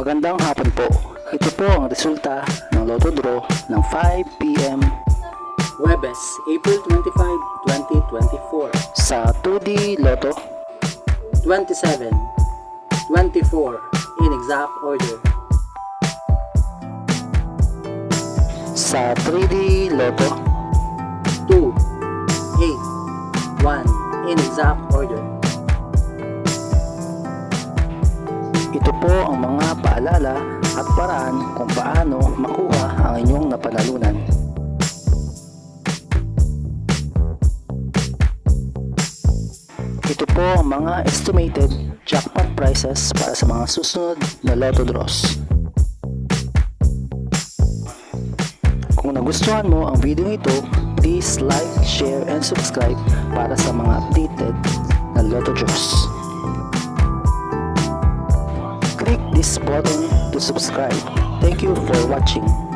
Magandang hapon po. Ito po ang resulta ng Lotto Draw ng 5 PM Huwebes, April 25, 2024. sa 2D Lotto 27, 24 in exact order. sa 3D Lotto 2, 8, 1 in exact order. Ito po ang mga paalala at paraan kung paano makuha ang inyong napanalunan. Ito po ang mga estimated jackpot prices para sa mga susunod na Lotto draws. Kung nagustuhan mo ang video ito, please like, share, and subscribe para sa mga updated na Lotto draws. Click this button to subscribe. Thank you for watching.